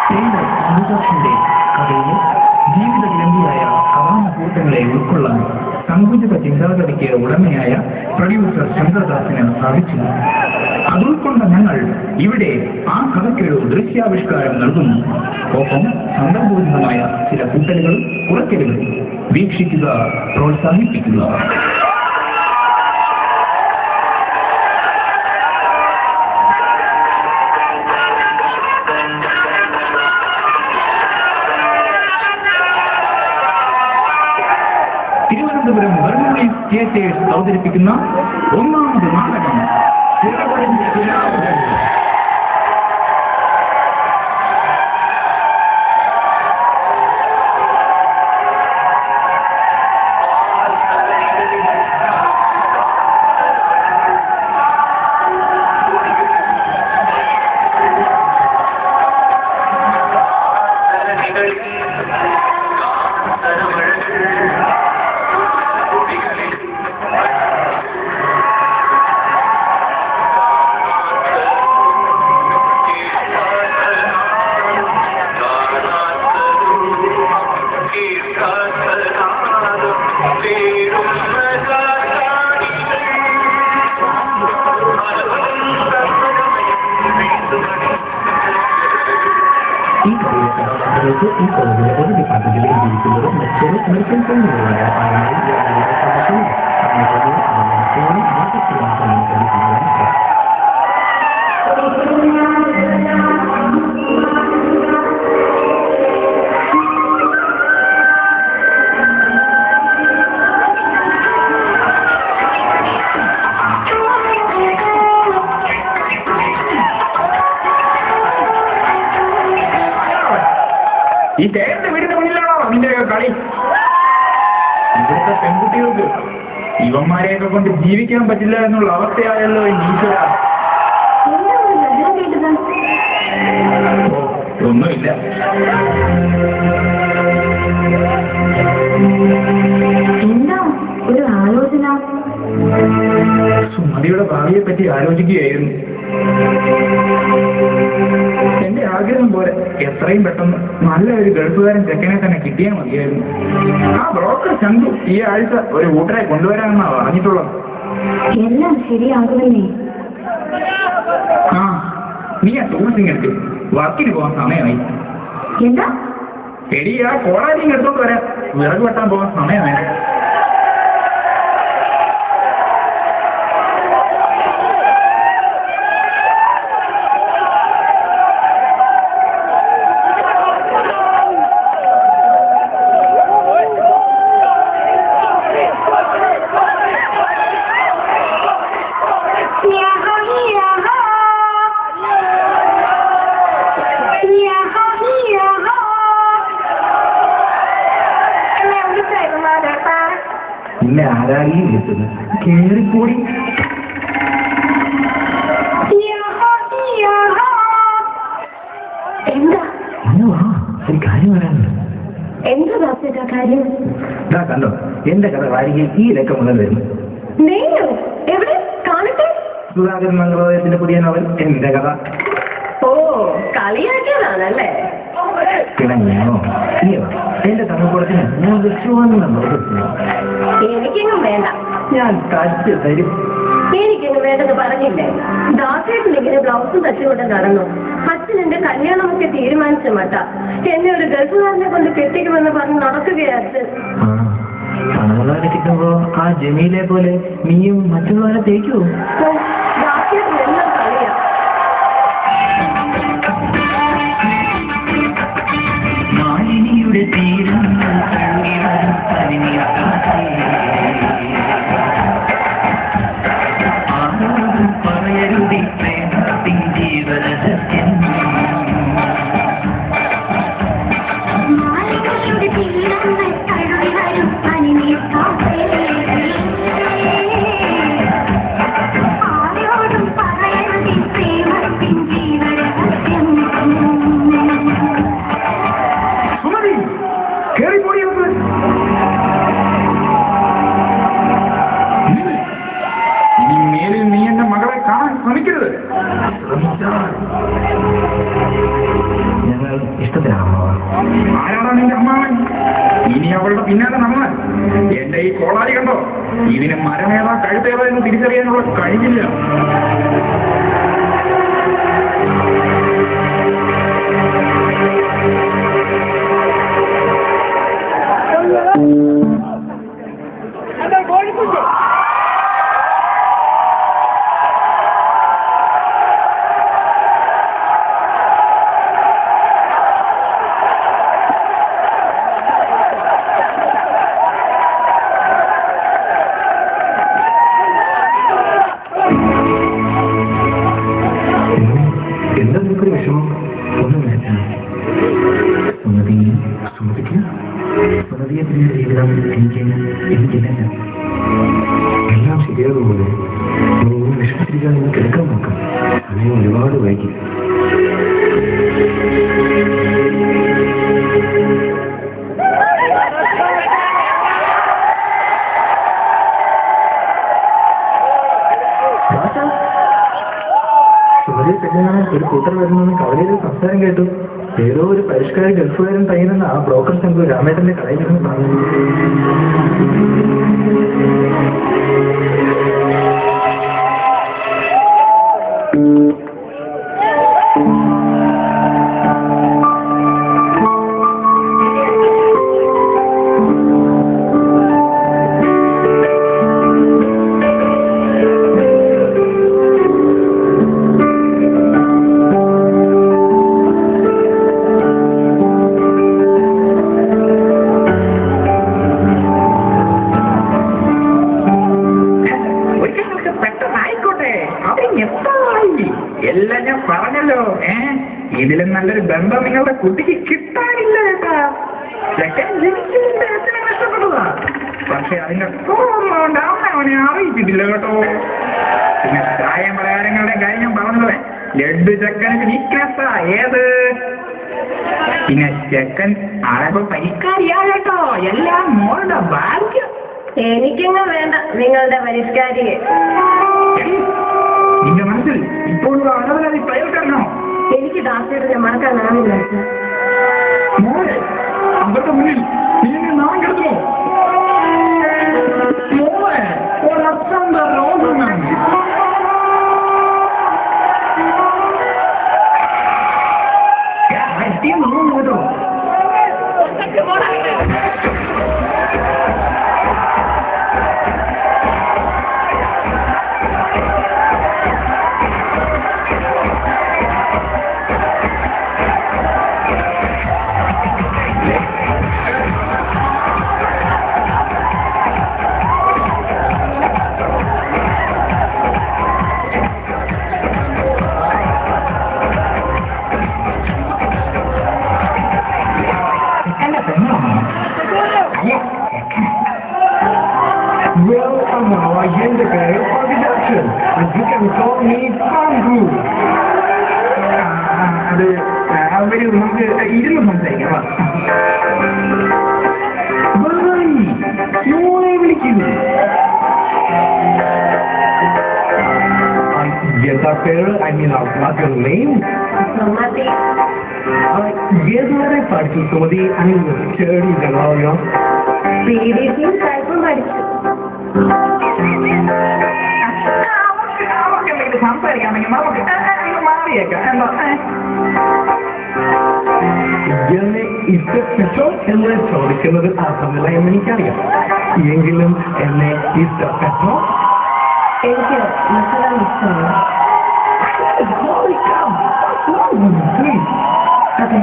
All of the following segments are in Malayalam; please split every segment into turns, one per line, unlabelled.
അമൃതാക്ഷന്റെ കഥയിലെ ജീവിത ഗ്രന്ഥിയായ കഥാനുഭൂതങ്ങളെ ഉൾക്കൊള്ളാൻ സങ്കുചിത ചിന്താഗതിക്ക് ഉടമയായ പ്രൊഡ്യൂസർ ശങ്കർദാസിന് സാധിച്ചു. അതുൾക്കൊണ്ട ഞങ്ങൾ ഇവിടെ ആ കഥയ്ക്കൊരു ദൃശ്യാവിഷ്കാരം നൽകുന്നു. ഒപ്പം സന്ദർഭോചിതമായ ചില കൂട്ടലുകളും കുറയ്ക്കലുകളും. വീക്ഷിക്കുക, പ്രോത്സാഹിപ്പിക്കുക. തിരുവനന്തപുരം വെർമോളി തിയേറ്റേഴ്സ് അവതരിപ്പിക്കുന്ന ഒന്നാമത് നാടകം ഈ കോളേജിലെ ഒരു ഡിപ്പാർട്ട്മെന്റിൽ എഴുതിയിരിക്കുന്നത് മറ്റൊരു മെഡിക്കൽ കോളേജുകളായ ഈ ചേട്ടന്റെ വീടിന്റെ മുന്നിലാണോ നിന്റെ കളി? ഇവിടുത്തെ പെൺകുട്ടികൾക്ക് ഇവന്മാരെയൊക്കെ കൊണ്ട് ജീവിക്കാൻ പറ്റില്ല എന്നുള്ള അവസ്ഥയായല്ലോ ഈശ്വര. ഒന്നുമില്ല.
എന്താ ഒരു ആലോചന?
സുമതിയുടെ ഭാവിയെ പറ്റി ആലോചിക്കുകയായിരുന്നു. എന്റെ ആഗ്രഹം പോലെ എത്രയും പെട്ടെന്ന് നല്ല ഒരു ഗൾഫുകാരൻ ചെക്കനെ തന്നെ കിട്ടിയാൽ മതിയായിരുന്നു. ആ ബ്രോക്കർ ചന്തു ഈ ആഴ്ച ഒരു കൂട്ടരെ കൊണ്ടുവരാമെന്നാ പറഞ്ഞിട്ടുള്ളത്.
എല്ലാം ശരിയാകുമല്ലേ?
ആ, നീ ആ ടൂറിസ്റ്റിംഗ് എടുത്ത് വർക്കിന് പോകാൻ സമയമായി.
എന്താ?
എടി, ആ കോളാരിങ് എടുത്തോണ്ട് വരാം. വിറക് വെട്ടാൻ പോകാൻ സമയമായി. ഇല്ല, ആരായി വിളിച്ചത്? കേറിക്കൂടി.
എന്താ?
ഒരു കാര്യം വരാനുണ്ട്.
എന്താ ദാസേട്ടാ കാര്യം?
കണ്ടോ, എന്റെ കഥ വാരികയിൽ ഈ ലക്കം മുതൽ വരുന്നു.
എവിടെ കാണട്ടെ?
സുധാകരൻ മംഗളോദയത്തിന്റെ പുതിയ നോവൽ എന്റെ കഥ.
ഓ, കളിയാക്കിയതാണല്ലേ?
പിണങ്ങിയാണോ? എന്റെ തങ്ങൾക്കൂടത്തിന് ഞാൻ
എനിക്കെങ്ങും വേണ്ട.
ഞാൻ കാറ്റ് തരും.
എനിക്കെങ്ങും വേണ്ടെന്ന് പറഞ്ഞില്ലേ? ദാസേട്ടനിങ്ങനെ ബ്ലൗസും തച്ചുകൊണ്ട് നടന്നു. അച്ഛൻ എന്റെ കല്യാണമൊക്കെ തീരുമാനിച്ച മട്ട എന്നെ ഒരു ഗൾഫുകാരനെ കൊണ്ട് കെട്ടിക്കുമെന്ന് പറഞ്ഞ് നടക്കുകയാ അച്ഛൻ.
പണമുള്ളവരെ കിട്ടുമ്പോ ആ ജമീലെ പോലെ നീയും മറ്റുള്ളവരെ തേക്കൂ.
ദാസേട്ടൻ എല്ലാം കളിയാ.
മാലിനിയുടെ തീരങ്ങൾ തള്ളി വരും ആരോടും പറയരുതി പ്രേമത്തിൻ ജീവരഹസ്യം. പിന്നാലെ നമ്മൾ എന്റെ ഈ കോളാരി കണ്ടോ, ഇതിന് മരമേതാ കഴുത്തേതാ എന്ന് തിരിച്ചറിയാനുള്ള കഴിവില്ല.
എന്താ നിനക്കൊരു വിഷമം? ഒന്നുമില്ല. സുമതിയെ പ്രിയ ജീവിതം എനിക്കില്ല. എല്ലാം ശരിയാകുപോലെ നീ വിഷമിച്ചിരിക്കാൻ നിങ്ങൾ കിടക്കാൻ നോക്കാം. സമയം ഒരുപാട് വൈകി. ഒരു കൂട്ടർ വരുന്നെന്ന് കവലയിൽ സംസാരം കേട്ടു. ഏതോ ഒരു പരിഷ്കാര ഗൾഫുകാരൻ പയ്യനെന്ന് ആ ബ്രോക്കർ സംഘം രാമേട്ടന്റെ കടയിൽ നിന്ന് പറഞ്ഞു.
എല്ലാം ഞാൻ പറഞ്ഞല്ലോ. ഇതിലും നല്ലൊരു ബന്ധം നിങ്ങളുടെ കുട്ടിക്ക് കിട്ടാനില്ല കേട്ടാ. കഷ്ടപ്പെട്ടതാ, പക്ഷെ അതിന്റെ കൊണ്ട് അവനെ അറിയിച്ചിട്ടില്ല കേട്ടോ. പിന്നെ ചായ പലഹാരങ്ങളുടെ കാര്യം ഞാൻ പറഞ്ഞത്, ലഡ്ഡു ചെക്കനക്ക് വീക്ക്നെസ്സാ. ഏത് പിന്നെ ചെക്കൻ അളവ് പരിഷ്കാരിയാ കേട്ടോ. എല്ലാം മോളുടെ ഭാഗ്യം.
എനിക്കങ്ങ് വേണ്ട നിങ്ങളുടെ പരിഷ്കാരിയെ.
നിന്റെ മനസ്സിൽ ഇപ്പോഴുള്ള അളവിലതി പ്രയോജനോ?
എനിക്ക് ദാസേട്ടനെ മറക്കാനാവില്ല.
മോളെ അവരുടെ മുന്നിൽ നീ നാം കിടന്നു. മോളെ ഒരച്ഛന്റെ രോഗമാണ്. കേട്ടോ അത് അവര് നമുക്ക് ഇരുന്ന് സംസാരിക്കാം. വിളിക്കുന്നു.
Yes, sir. I mean, what's your name?
Sumati.
Yes, I പഠിച്ചു. സുമതി, I mean, ചെടി ജനറോ
PDCയും ടൈപ്പും പഠിച്ചു.
അവർക്ക് സംസാരിക്കാമെങ്കിൽ നമുക്ക് മാറിയേക്കാം. എന്താ
എന്നെ ഇഷ്ടപ്പെട്ടോ എന്ന് ചോദിക്കുന്നത് അർത്ഥമില്ല എന്ന് എനിക്കറിയാം. എങ്കിലും എന്നെ ഇഷ്ടപ്പെട്ടോ?
എനിക്ക് മക്കളെ ഇഷ്ടമാണ്. അതെ,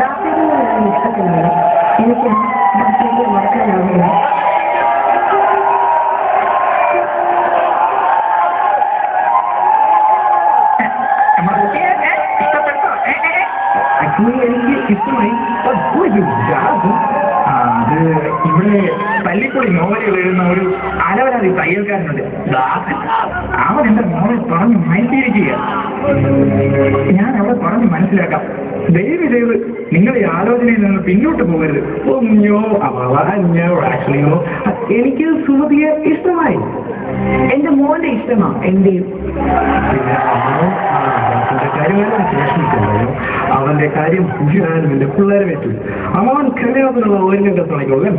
ദാസേട്ടനെ ഞാൻ ഇഷ്ടപ്പെടുന്നു. എനിക്ക് ദാസേട്ടനെ മറക്കാനാവില്ല.
എനിക്ക് ഇഷ്ടമായി.
അത് ഇവിടെ പള്ളിപ്പൊടി നോവലുകൾ എഴുതുന്ന ഒരു അലവരാതി തയ്യൽക്കാരനുണ്ട്, ദാസൻ. അവൻ എന്റെ മോളെ പറഞ്ഞ് മനസ്സിലിരിക്കുക. ഞാൻ അവളെ പറഞ്ഞ് മനസ്സിലാക്കാം. ദയവ് ചെയ്ത് നിങ്ങൾ ഈ ആലോചനയിൽ നിന്ന് പിന്നോട്ട് പോകരുത്.
എനിക്ക് സുമതിയെ ഇഷ്ടമായി. എന്റെ മോന്റെ ഇഷ്ടമാണ് എന്റെയും. പിന്നെ അമ്മാവന്റെ കാര്യമെല്ലാം വിഷമിക്കുണ്ടായിരുന്നു. അവന്റെ കാര്യം ഞാനും എന്റെ പിള്ളേരെ വെച്ചു. അമ്മാവൻ കല്യാണത്തിനുള്ള ഒരുങ്ങൊക്കെ തുടങ്ങിക്കോളാം.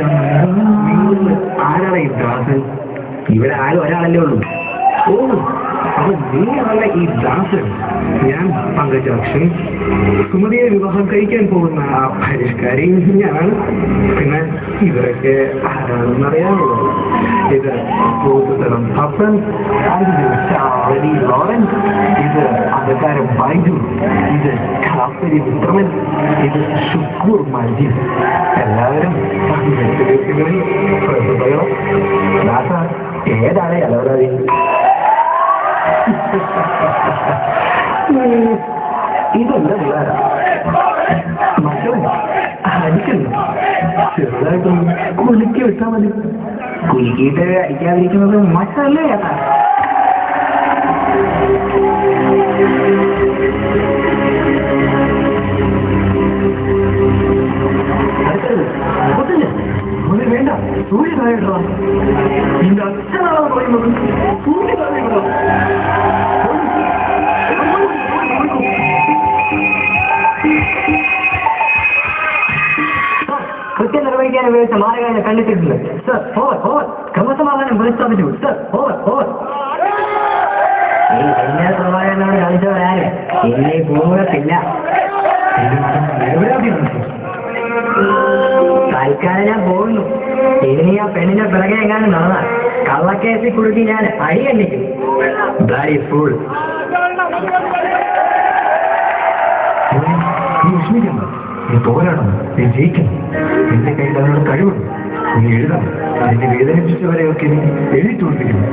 രാവിലെ ആരാണ് ഈ ദാസൻ? ഇവിടെ ആരും ഒരാളല്ലേ ഉള്ളൂ. ഓ, അപ്പൊ നീയാണല്ല ഈ ദാസൻ. ഞാൻ പങ്കജാക്ഷൻ, സുമതിയെ വിവാഹം കഴിക്കാൻ പോകുന്ന ആ പരിഷ്കാരി ഞാനാണ്. പിന്നെ ഇവരൊക്കെ ആരാണെന്ന് അറിയാമല്ലോ. ഇത് പോത്തുതരം ഹസൻ, ഇത് ലോറൻസ്, ഇത് അന്ധകാരം ബൈജു, ഇത് കാപ്പരി വിക്രമൻ, ഇത് ഷുക്കൂർ മജീദ്. എല്ലാവരും ദാസ ഏതാണ് അലവരാതി? ഇതെന്താ പിള്ളേരാ മക്കളെ അടിക്കുന്നു. ചെറുതായിട്ടൊന്ന് കുലുക്കി വിട്ടാൽ മതി. കുലുക്കിയിട്ട് അടിക്കാതിരിക്കുന്നത് മക്കളല്ലേ ഏട്ടാ? വേണ്ട, സൂര്യനായിട്ടോ നിന്റെ അച്ഛനാണോ പറയുന്നത്? സൂര്യനായിട്ടോ കൃത്യം നിർവഹിക്കാൻ ഉപയോഗിച്ച മാർഗം കണ്ടെത്തിയിട്ടില്ല സർ. Over over. ക്രമസമാധാനം പുനഃസ്ഥാപിച്ചു സർ. Over over. ഈ എല്ലാ സമാധാനോട് കളിച്ചവരാരും എന്നെ പോകത്തില്ല. തൽക്കാലം ഞാൻ പോകുന്നു. ഇനി ആ പെണ്ണിന്റെ പിറകെ എങ്ങാനും നടന്നാൽ കള്ളക്കേസിൽ കുടുക്കി ഞാൻ അടി കണ്ടിക്കും. നീ വിഷമിക്കണം. നീ പോരാടണം. നീ ജയിക്കണം. നിന്റെ കയ്യിൽ അതിനുള്ള കഴിവുണ്ട്. നീ എഴുതണം. നിന്നെ വേദനിപ്പിച്ചവരെയൊക്കെ നീ എഴുതിക്കൊണ്ടിരിക്കുന്നു.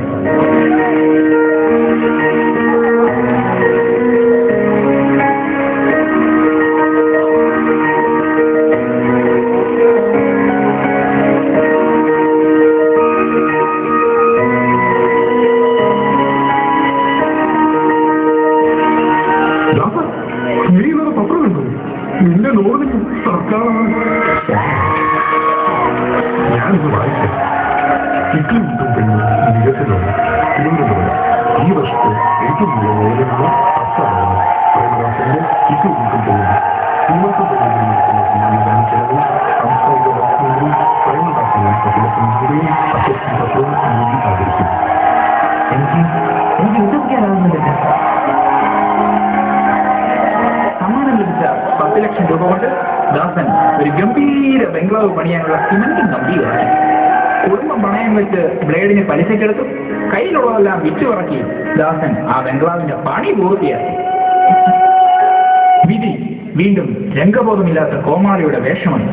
നിന്റെ നോടിന് സർക്കാരാണ്. ഞാനിത് വായിക്കാം. ഇക്ലിമുട്ടും പെണ്ണും വികസനമാണ് തിരുവനന്തപുരം. ഈ വർഷത്തെ ഏറ്റവും നല്ല നോവലുള്ള അസാധാരണ പ്രേമദാസന്റെ ഇക്ലിമുട്ടും പെണ്ണും ഇന്നത്തെ ചെലവ് സാംസ്കാരിക വകുപ്പ് പ്രേമദാസനെ സകലസംസ്കൃതിയും അസോസിയേഷൻ തത്വവും ആദരിക്കും. എനിക്ക് വിശ്വസിക്കാനാവുന്നില്ല.
സമ്മാനം ലഭിച്ച 10 ലക്ഷം രൂപ കൊണ്ട് ദാസൻ ഒരു ഗംഭീര ബംഗ്ലാവ് പണിയാനുള്ള സിമന്റും കമ്പിയുമായി. കുടുംബം പണയം വെച്ച് ബ്ലേഡിന് പലിശക്കെടുത്തു. കയ്യിലുള്ളതെല്ലാം വിറ്റുപറക്കി ദാസൻ ആ ബംഗ്ലാവിന്റെ പണി പൂർത്തിയാക്കി. വിധി വീണ്ടും രംഗബോധമില്ലാത്ത കോമാളിയുടെ വേഷമാണ്.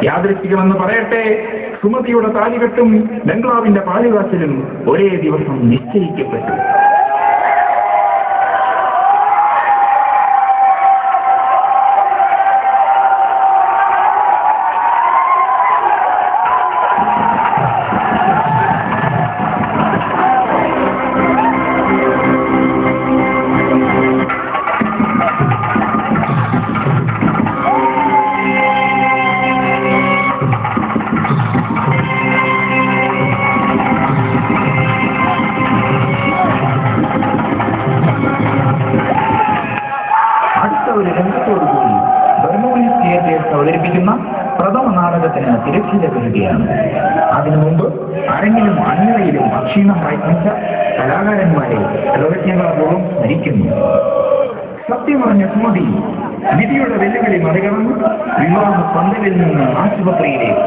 യാദൃശ്ചികമെന്ന് പറയട്ടെ, സുമതിയുടെ താലികെട്ടും ബംഗ്ലാവിന്റെ പാലുകാച്ചിലും ഒരേ ദിവസം നിശ്ചയിക്കപ്പെട്ടു. അവതരിപ്പിക്കുന്ന പ്രഥമ നാടകത്തിന് തിരശ്ശീല വീഴുകയാണ്. അതിനു മുമ്പ് അരങ്ങിലും അണിയറയിലും അക്ഷീണം പ്രയത്നിച്ച കലാകാരന്മാരെ കൃതജ്ഞതാപൂർവ്വം സ്മരിക്കുന്നു. സത്യമറിഞ്ഞ സുമതി വിധിയുടെ വെല്ലുവിളി മറികടന്ന് വിവാഹ പന്തലിൽ നിന്ന് ആശുപത്രിയിലേക്ക്.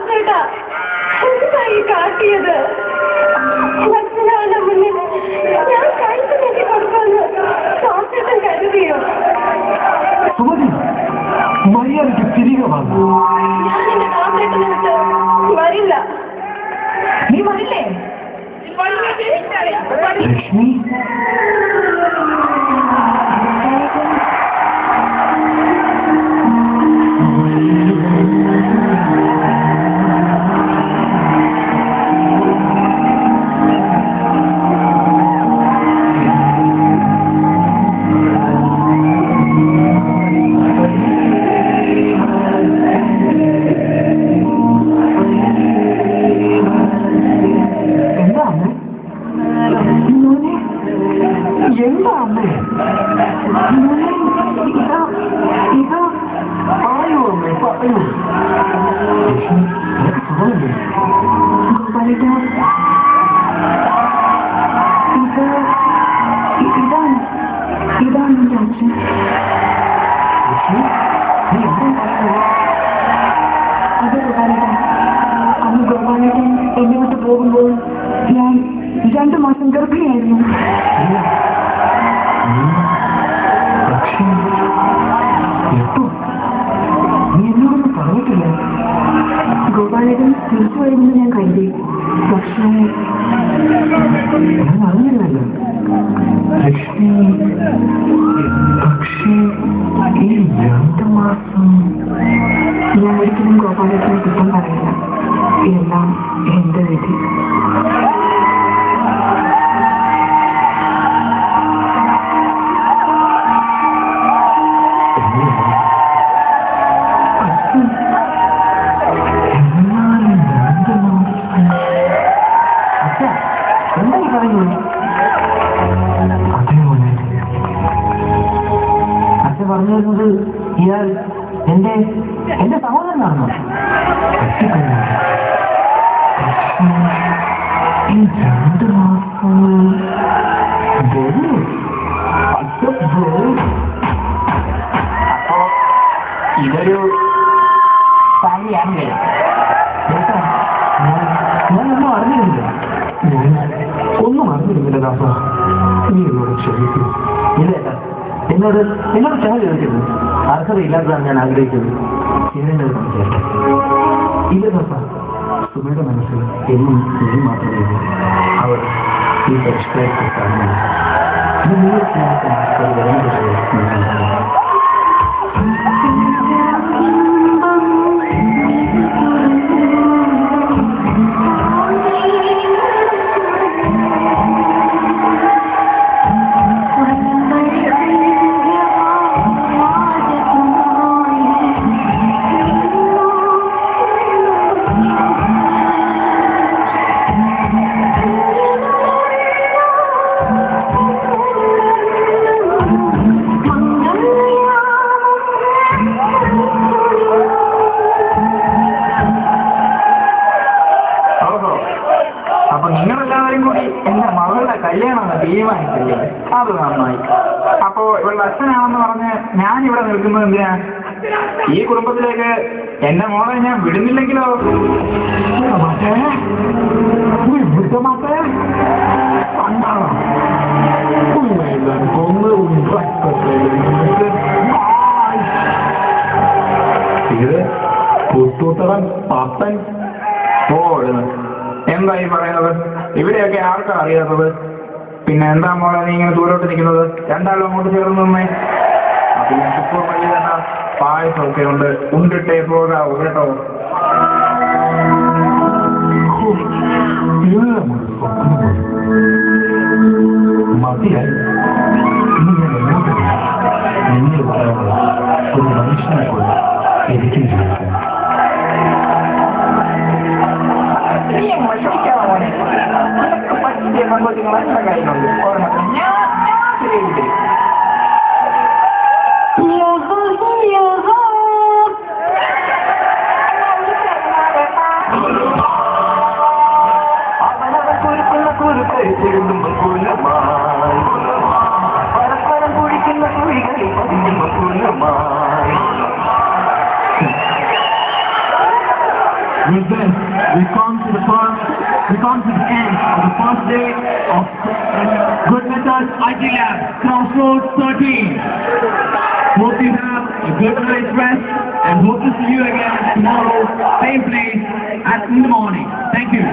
ദാസേട്ടാ എന്തായി കാട്ടിയത്? മറ്റൊരാളുടെ മുന്നിൽ ഞാൻ കഴിച്ചു നീക്കി കൊടുക്കുമെന്ന് ദാസേട്ടൻ കരുതിയോ?
മര്യാദയ്ക്ക് തിരികെ വന്നു.
ഞാൻ നിന്റെ ദാസേട്ടനെ വിട്ട് വരില്ല.
നീ വരില്ലേ?
ലക്ഷ്മി
ഇതാണ് എന്റെ അച്ഛൻ. അത് ഗോപാലേട്ടൻ, അന്ന് ഗോപാലേട്ടൻ എന്നെ വിട്ട് പോകുമ്പോൾ ഞാൻ 2 മാസം ഗർഭിണിയായിരുന്നു.
നീ എന്നോടൊന്നും പറഞ്ഞിട്ടില്ല.
ഗോപാലേട്ടൻ തിരിച്ചു വരുമെന്ന് ഞാൻ കരുതി. പക്ഷേ
ഞാൻ അറിഞ്ഞില്ലല്ലോ ലക്ഷ്മി. പക്ഷേ ഈ 2 മാസം
ഞാൻ ഒരിക്കലും ഗോപാലേട്ടനെ കുറ്റം പറയില്ല. എല്ലാം എന്റെ വിധി.
എന്തായി പറയുന്നു? അതേപോലെ അച്ഛൻ പറഞ്ഞു വരുന്നത് ഇയാൾ എന്റെ സഹോദരനാണോ? ഈ 2 മാസം അപ്പോ ഇതൊരു ഫാമിലിയാണല്ലേ? ഞാനൊന്നും അറിഞ്ഞിരുന്നില്ല. ഒന്നും അറിഞ്ഞിരുന്നില്ല ദാസ. നീ എന്നോട് ക്ഷമിക്കൂ. ഇല്ല ഏട്ടാ, എന്നോട് ക്ഷമ ചോദിക്കരുത്. അർഹതയില്ലാത്തതാണ് ഞാൻ ആഗ്രഹിക്കുന്നത്. ചെയ്യേണ്ടത് മനസ്സിലാട്ടെ. ഇല്ല ദാസ, സുമയുടെ മനസ്സിൽ എന്നും നീ മാത്രമേ ഉള്ളൂ. അവർ ഈ പരിഷ്കാരത്തെ കാണുന്നില്ല. ഇത് നിങ്ങളുടെ സ്നേഹത്തിന് ഒരു വലിയ കല്യാണം തീരുമാനിച്ചില്ലേ? അത് നന്നായി. അപ്പോ ഇവളുടെ അച്ഛനാണെന്ന് പറഞ്ഞ് ഞാൻ ഇവിടെ നിൽക്കുന്നത് എന്തിനാ? ഈ കുടുംബത്തിലേക്ക് എന്റെ മോളെ ഞാൻ വിടുന്നില്ലെങ്കിലോ? ഇത് പുത്തൂത്തവൻ പപ്പൻ. ഓ എന്താ ഈ പറയുന്നത്? ഇവിടെയൊക്കെ ആർക്കാ അറിയാത്തത്? പിന്നെ എന്താ മോളെ നീ ഇങ്ങനെ ദൂരോട്ട് നിൽക്കുന്നത്? 2 ആളും അങ്ങോട്ട് ചേർന്ന് നിന്നേ. അതിന് ഇപ്പോൾ വലിയ തന്നെ പായസമൊക്കെ ഉണ്ട്, ഉണ്ടിട്ടേ പോകാവൂ കേട്ടോ. മതിയായി. ഇനി ഞാൻ എങ്ങോട്ട് നിങ്ങൾ പറയാനുള്ള ഒരു മനുഷ്യനെ കൊണ്ട് എനിക്കും ജീവിക്കാം. പറ്റിയ സന്തോഷങ്ങൾ എത്ര കാര്യങ്ങളുണ്ട്. പരസ്പരം കുഴിക്കുന്ന കുഴികളിൽ പതിഞ്ഞുമായി With this, we come to the end of the first day of Good Methods IT Lab, Crossroads 13. Hope you have a good night's rest and hope to see you again tomorrow, same place, in the morning. Thank you.